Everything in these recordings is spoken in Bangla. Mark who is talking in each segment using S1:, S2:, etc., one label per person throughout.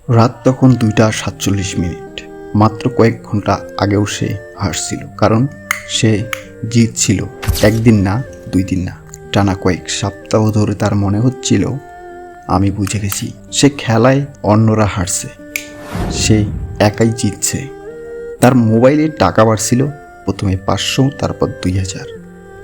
S1: রাত তখন 2:47। মাত্র কয়েক ঘন্টা আগেও সে হাসছিল, কারণ সে জিতছিল। একদিন না, 2 দিন না, টানা কয়েক সপ্তাহ ধরে তার মনে হচ্ছিল আমি বুঝে গেছি। সে খেলায় অন্যরা হারছে, সে একাই জিতছে। তার মোবাইলে টাকা বাড়ছিল, প্রথমে 500, তারপর 2000,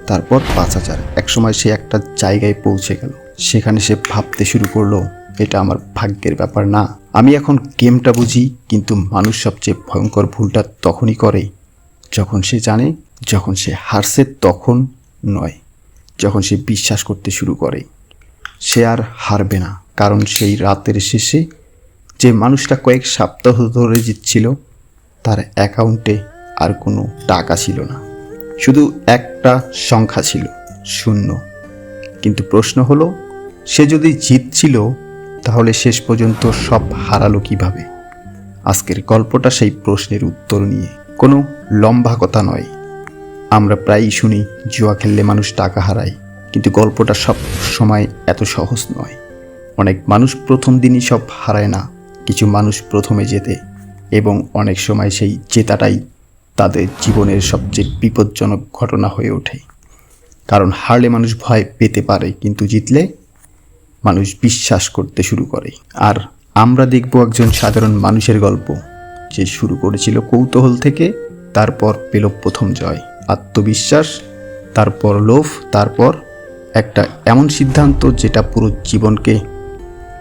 S1: তারপর 5000। একসময় সে একটা জায়গায় পৌঁছে গেল। সেখানে সে ভাবতে শুরু করলো, এটা আমার ভাগ্যের ব্যাপার না। আমি এখন গেমটা বুঝি, কিন্তু মানুষ সবচেয়ে ভয়ঙ্কর ভুলটা তখনই করে যখন সে জানে, যখন সে হারছে তখন নয়, যখন সে বিশ্বাস করতে শুরু করে সে আর হারবে না। কারণ সেই রাতের শেষে যে মানুষটা কয়েক সপ্তাহ ধরে জিতছিল, তার অ্যাকাউন্টে আর কোনো টাকা ছিল না, শুধু একটা সংখ্যা ছিল, 0। কিন্তু প্রশ্ন হলো, সে যদি জিতছিল তাহলে শেষ পর্যন্ত সব হারালো কিভাবে? আজকের গল্পটা সেই প্রশ্নের উত্তর নিয়ে। কোনো লম্বা কথা নয়। আমরা প্রায়ই শুনি জুয়া খেললে মানুষ টাকা হারায়, কিন্তু গল্পটা সব সময় এত সহজ নয়। অনেক মানুষ প্রথম দিনই সব হারায় না, কিছু মানুষ প্রথমে জেতে, এবং অনেক সময় সেই জেতাটাই তাদের জীবনের সবচেয়ে বিপজ্জনক ঘটনা হয়ে ওঠে। কারণ হারলে মানুষ ভয় পেতে পারে, কিন্তু জিতলে মানুষ বিশ্বাস করতে শুরু করে। আর আমরা দেখব একজন সাধারণ মানুষের গল্প, যে শুরু করেছিল কৌতূহল থেকে, তারপর পেল প্রথম জয়, আত্মবিশ্বাস, তারপর লোভ, তারপর একটা এমন সিদ্ধান্ত যেটা পুরো জীবনকে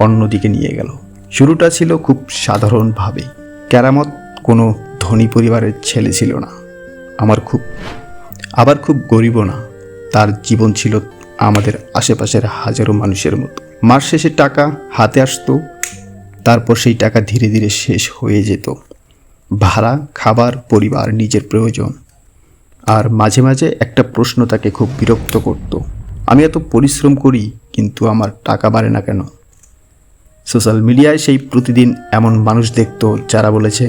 S1: অন্যদিকে নিয়ে গেল। শুরুটা ছিল খুব সাধারণভাবে। কেরামত কোনো ধনী পরিবারের ছেলে ছিল না, আবার খুব গরিবও না। তার জীবন ছিল আমাদের আশেপাশের হাজারো মানুষের মতো। মাস শেষে টাকা হাতে আসতো, তারপর সেই টাকা ধীরে ধীরে শেষ হয়ে যেত। ভাড়া, খাবার, পরিবার, নিজের প্রয়োজন। আর মাঝে মাঝে একটা প্রশ্ন তাকে খুব বিরক্ত করত, আমি এত পরিশ্রম করি কিন্তু আমার টাকা বাড়ে না কেন? সোশ্যাল মিডিয়ায় সেই প্রতিদিন এমন মানুষ দেখত যারা বলেছে,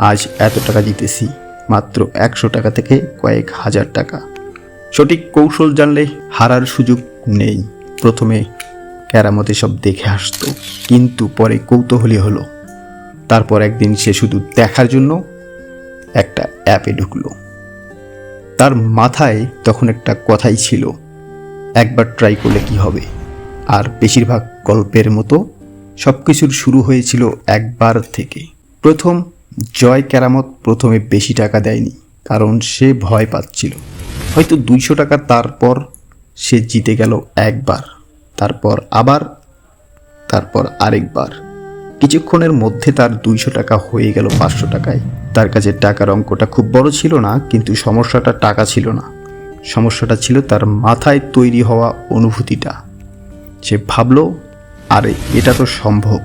S1: আজ এত টাকা জিতেছি, মাত্র 100 টাকা থেকে কয়েক হাজার টাকা। সঠিক কৌশল জানলে হারার সুযোগ নেই। প্রথমে কেরামতে সব দেখে আসতো, কিন্তু পরে কৌতূহলী হলো। তারপর একদিন সে শুধু দেখার জন্য একটা অ্যাপে ঢুকলো। তার মাথায় তখন একটা কথাই ছিল, একবার ট্রাই করলে কি হবে? আর বেশিরভাগ গল্পের মতো সব কিছুর শুরু হয়েছিল একবার থেকে। প্রথম জয় কেরামত প্রথমে বেশি টাকা দেয়নি, কারণ সে ভয় পাচ্ছিল। হয়তো 200 টাকা। তারপর সে জিতে গেল একবার, তারপর আরেকবার। কিছুক্ষণের মধ্যে তার 200 টাকা হয়ে গেল 500 টাকায়। তার কাছে টাকার অঙ্কটা খুব বড় ছিল না, কিন্তু সমস্যাটা টাকা ছিল না, সমস্যাটা ছিল তার মাথায় তৈরি হওয়া অনুভূতিটা। সে ভাবল, আরে এটা তো সম্ভব।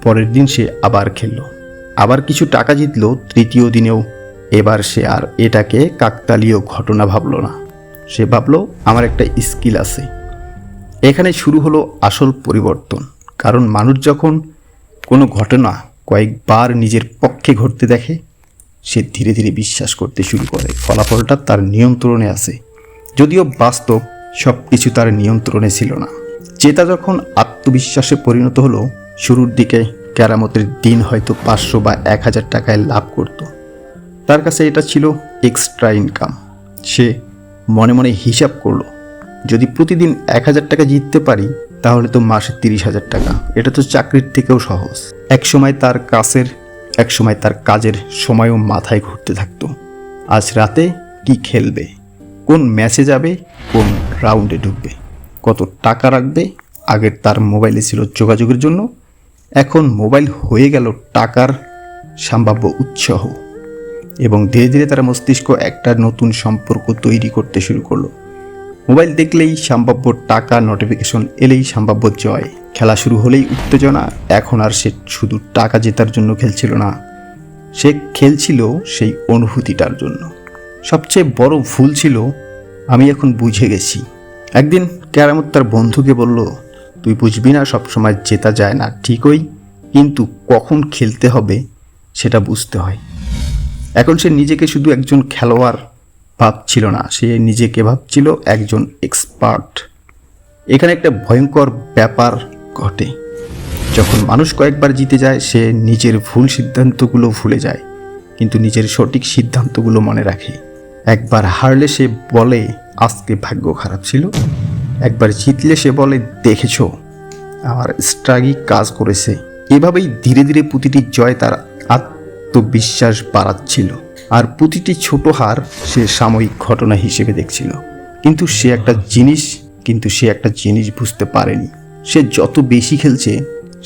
S1: পরের দিন সে আবার খেলল, আবার কিছু টাকা জিতল। তৃতীয় দিনেও। এবার সে আর এটাকে কাকতালীয় ঘটনা ভাবল না। সে ভাবল, আমার একটা স্কিল আছে। এখানে শুরু হলো আসল পরিবর্তন। কারণ মানুষ যখন কোনো ঘটনা কয়েকবার নিজের পক্ষে ঘটতে দেখে, সে ধীরে ধীরে বিশ্বাস করতে শুরু করে ফলাফলটা তার নিয়ন্ত্রণে আছে। যদিও বাস্তব সব কিছু তার নিয়ন্ত্রণে ছিল না। জেতা যখন আত্মবিশ্বাসে পরিণত হলো, শুরুর দিকে কেরামতের দিন হয়তো 500 বা 1000 টাকায় লাভ করত। তার কাছে এটা ছিল এক্সট্রা ইনকাম। সে মনে মনে হিসাব করলো, যদি প্রতিদিন 1000 টাকা জিততে পারি, তাহলে তো মাসে 30,000 টাকা। এটা তো চাকরির থেকেও সহজ। একসময় তার কাজের সময়ও মাথায় ঘুরতে থাকতো, আজ রাতে কি খেলবে, কোন ম্যাচে যাবে, কোন রাউন্ডে ঢুকবে, কত টাকা রাখবে। আগের তার মোবাইলে ছিল যোগাযোগের জন্য, এখন মোবাইল হয়ে গেল টাকার সম্ভাব্য উৎসাহ। এবং ধীরে ধীরে তার মস্তিষ্ক একটা নতুন সম্পর্ক তৈরি করতে শুরু করলো। মোবাইল দেখলেই সম্ভাব্য টাকা, নোটিফিকেশন এলেই সম্ভাব্য জয়, খেলা শুরু হলেই উত্তেজনা। এখন আর সে শুধু টাকা জেতার জন্য খেলছিল না, সে খেলছিল সেই অনুভূতিটার জন্য। সবচেয়ে বড় ভুল ছিল, আমি এখন বুঝে গেছি। একদিন কেরামত তার বন্ধুকে বলল, তুই বুঝবি না, সবসময় জেতা যায় না ঠিকই, কিন্তু কখন খেলতে হবে সেটা বুঝতে হয়। এখন সে নিজেকে শুধু একজন খেলোয়াড় ভাবছিল না, সে নিজেকে ভাবছিল একজন এক্সপার্ট। এখানে একটা ভয়ঙ্কর ব্যাপার ঘটে। যখন মানুষ কয়েকবার জিতে যায় সে নিজের ভুল সিদ্ধান্তগুলো ভুলে যায়, কিন্তু নিজের সঠিক সিদ্ধান্তগুলো মনে রাখে। একবার হারলে সে বলে আজকে ভাগ্য খারাপ ছিল, একবার জিতলে সে বলে দেখেছো আমার স্ট্রাগি কাজ করেছে। এভাবেই ধীরে ধীরে প্রতিটি জয় তার আত্মবিশ্বাস বাড়াচ্ছিল, আর প্রতিটি ছোট হার সে সাময়িক ঘটনা হিসেবে দেখছিল। কিন্তু সে একটা জিনিস বুঝতে পারেনি, সে যত বেশি খেলছে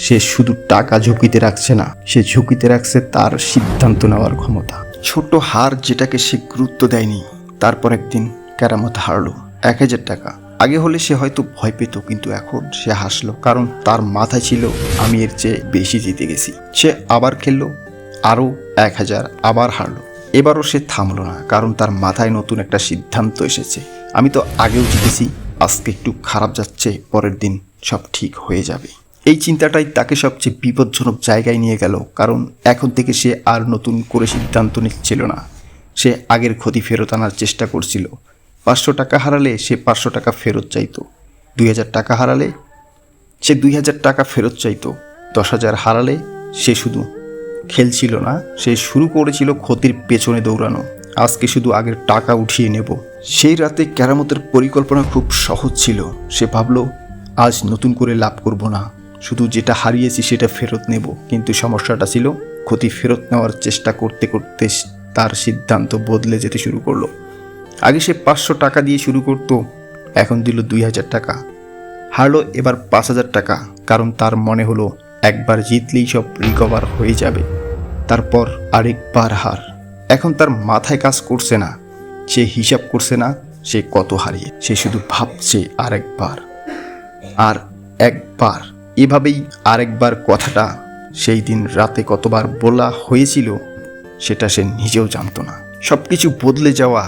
S1: সে শুধু টাকা ঝুঁকিতে রাখছে না, সে ঝুঁকিতে রাখছে তার সিদ্ধান্ত নেওয়ার ক্ষমতা। ছোট হার যেটাকে সে গুরুত্ব দেয়নি। তারপর একদিন কেরামত হারলো 1000 টাকা। আগে হলে সে হয়তো ভয় পেত, কিন্তু এখন সে হাসলো, কারণ তার মাথায় ছিল আমি এর চেয়ে বেশি জিতে গেছি। সে আবার খেললো, আরও 1000, আবার হারলো। এবারও সে থামলো না, কারণ তার মাথায় নতুন একটা সিদ্ধান্ত এসেছে। আমি তো আগেও জিতেছি, আজকে একটু খারাপ যাচ্ছে, পরের দিন সব ঠিক হয়ে যাবে। এই চিন্তাটাই তাকে সবচেয়ে বিপজ্জনক জায়গায় নিয়ে গেল, কারণ এখন থেকে সে আর নতুন করে সিদ্ধান্ত নিচ্ছিল না। সে আগের ক্ষতি ফেরত আনার চেষ্টা করছিল। 500 টাকা হারালে সে 500 টাকা ফেরত চাইতো, 2000 টাকা হারালে সে 2000 টাকা ফেরত চাইতো, 10,000 হারালে সে শুধু খেলছিল না, সে শুরু করেছিল ক্ষতির পেছনে দৌড়ানো। আজকে শুধু আগের টাকা উঠিয়ে নেব। সেই রাতে কেরামতের পরিকল্পনা খুব সহজ ছিল। সে ভাবল আজ নতুন করে লাভ করব না, শুধু যেটা হারিয়েছি সেটা ফেরত নেব। কিন্তু সমস্যাটা ছিল ক্ষতি ফেরত নেওয়ার চেষ্টা করতে করতে তার সিদ্ধান্ত বদলে যেতে শুরু করলো। আগে সে 500 টাকা দিয়ে শুরু করত, এখন দিল 2000 টাকা। হারলো এবার 5000 টাকা, কারণ তার মনে হলো একবার জিতলেই সব রিকভার হয়ে যাবে। তারপর আরেকবার হার। এখন তার মাথায় কাজ করছে না, সে হিসাব করছে না সে কত হারিয়ে, সে শুধু ভাবছে আরেকবার আর একবার। এভাবেই আরেকবার কথাটা সেই দিন রাতে কতবার বলা হয়েছিল সেটা সে নিজেও জানতো না। সব কিছু বদলে যাওয়া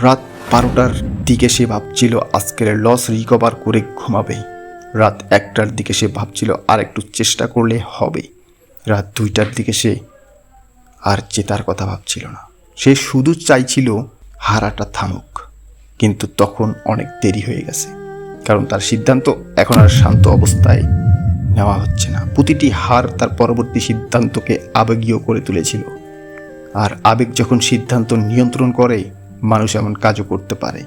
S1: রাত 12টার দিকে সে ভাবছিল আজকের লস রিকভার করে ঘুমাবে। রাত 1টার দিকে সে ভাবছিল আর একটু চেষ্টা করলে হবে। রাত 2টার দিকে সে আর জেতার কথা ভাবছিল না, সে শুধু চাইছিল হারাটা থামুক। কিন্তু তখন অনেক দেরি হয়ে গেছে, কারণ তার সিদ্ধান্ত এখন আর শান্ত অবস্থায় নেওয়া হচ্ছে না। প্রতিটি হার তার পরবর্তী সিদ্ধান্তকে আবেগীয় করে তুলেছিল, আর আবেগ যখন সিদ্ধান্ত নিয়ন্ত্রণ করে মানুষ এমন কাজও করতে পারে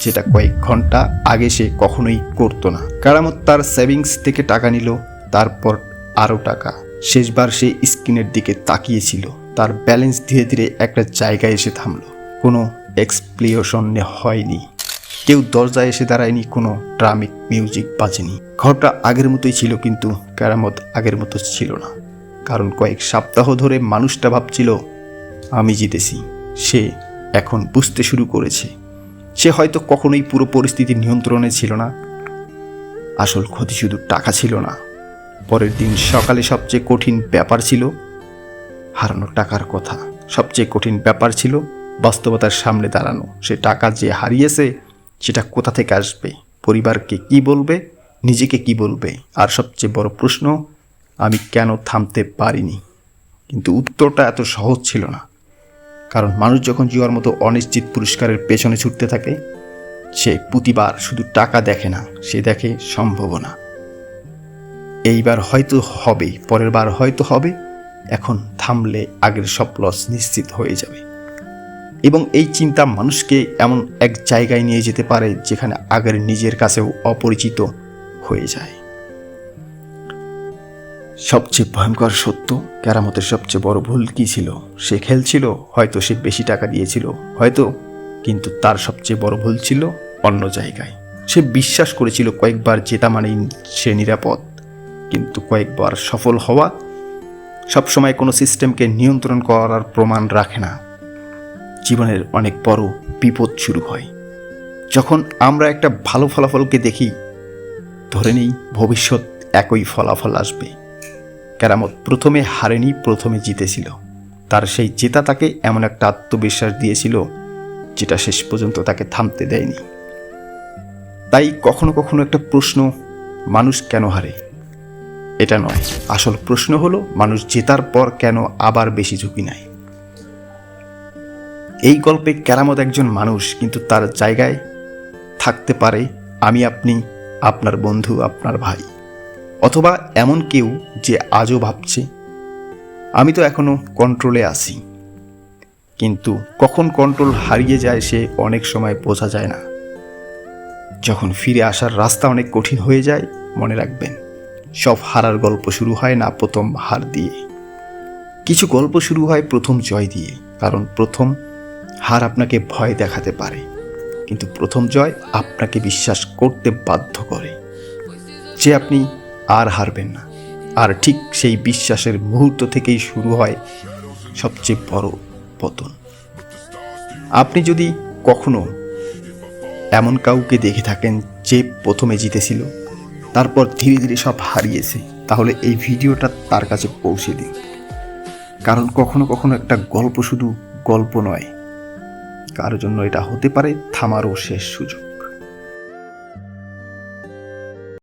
S1: যেটা কয়েক ঘন্টা আগে সে কখনোই করতো না। কেরামত তার সেভিংস থেকে টাকা নিল, তারপর আরও টাকা। শেষবার সে স্ক্রিনের দিকে তাকিয়েছিল, তার ব্যালেন্স ধীরে ধীরে একটা জায়গায় এসে থামলো। কোনো এক্সপ্লেশন হয়নি, কেউ দরজায় এসে দাঁড়ায়নি, কোনো ড্রামিক মিউজিক বাজেনি। ঘরটা আগের মতোই ছিল, কিন্তু কেরামত আগের মতো ছিল না, কারণ কয়েক সপ্তাহ ধরে মানুষটা ভাবছিল আমি জিতেছি। সে এখন বুঝতে শুরু করেছে সে হয়তো কখনোই পুরো পরিস্থিতি নিয়ন্ত্রণে ছিল না। আসল ক্ষতি শুধু টাকা ছিল না। পরের দিন সকালে সবচেয়ে কঠিন ব্যাপার ছিল হারানো টাকার কথা। সবচেয়ে কঠিন ব্যাপার ছিল বাস্তবতার সামনে দাঁড়ানো। সে টাকা যে হারিয়েছে সেটা কোথা থেকে আসবে, পরিবারকে কি বলবে, নিজেকে কি বলবে, আর সবচেয়ে বড় প্রশ্ন আমি কেন থামতে পারিনি। কিন্তু উত্তরটা এত সহজ ছিল না, কারণ মানুষ যখন জুয়ার মতো অনিশ্চিত পুরস্কারের পেছনে ছুটতে থাকে সে প্রতিবার শুধু টাকা দেখে না, সে দেখে সম্ভাবনা। এইবার হয়তো হবে, পরের বার হয়তো হবে, এখন থামলে আগের সব লস নিশ্চিত হয়ে যাবে। এবং এই চিন্তা মানুষকে এমন এক জায়গায় নিয়ে যেতে পারে যেখানে আগের নিজের কাছেও অপরিচিত হয়ে যায়। সবচেয়ে ভয়ঙ্কর সত্য, কেরামতের সবচেয়ে বড় ভুল কি ছিল? সে খেলছিল, হয়তো সে বেশি টাকা দিয়েছিল, হয়তো, কিন্তু তার সবচেয়ে বড় ভুল ছিল অন্য জায়গায়। সে বিশ্বাস করেছিল কয়েকবার জেতা মানেই সে নিরাপদ, কিন্তু কয়েকবার সফল হওয়া সবসময় কোনো সিস্টেমকে নিয়ন্ত্রণ করার প্রমাণ রাখে না। জীবনের অনেক বড় বিপদ শুরু হয় যখন আমরা একটা ভালো ফলাফলকে দেখি, ধরে নেই ভবিষ্যৎ একই ফলাফল আসবে। কেরামত প্রথমে হারেনি, প্রথমে জিতেছিল। তার সেই জেতা তাকে এমন একটা আত্মবিশ্বাস দিয়েছিল যেটা শেষ পর্যন্ত তাকে থামতে দেয়নি। তাই কখনো কখনো একটা প্রশ্ন, মানুষ কেন হারে, এটা নয়, আসল প্রশ্ন হলো মানুষ জেতার পর কেন আবার বেশি ঝুঁকি নেয়। এই গল্পে কেরামত একজন মানুষ, কিন্তু তার জায়গায় থাকতে পারে আমি, আপনি, আপনার বন্ধু, আপনার ভাই। অথবা এমন কেউ যে আজও ভাবছে আমি তো এখনো কন্ট্রোলে আছি, কিন্তু কখন কন্ট্রোল হারিয়ে যায় সে অনেক সময় বোঝা যায় না। যখন ফিরে আসার রাস্তা অনেক কঠিন হয়ে যায়, মনে রাখবেন সব হারার গল্প শুরু হয় না প্রথম হার দিয়ে, কিছু গল্প শুরু হয় প্রথম জয় দিয়ে। কারণ প্রথম হার আপনাকে ভয় দেখাতে পারে, কিন্তু প্রথম জয় আপনাকে বিশ্বাস করতে বাধ্য করে যে আপনি আর হারবেন না। আর ঠিক সেই বিশ্বাসের মুহূর্ত থেকেই শুরু হয় সবচেয়ে বড় পতন। আপনি যদি কখনো এমন কাউকে দেখে থাকেন যে প্রথমে জিতেছিল, তারপর ধীরে ধীরে সব হারিয়েছে, তাহলে এই ভিডিওটা তার কাছে পৌঁছে দিন। কারণ কখনো কখনো একটা গল্প শুধু গল্প নয়, কারোর জন্য এটা হতে পারে থামারও শেষ সুযোগ।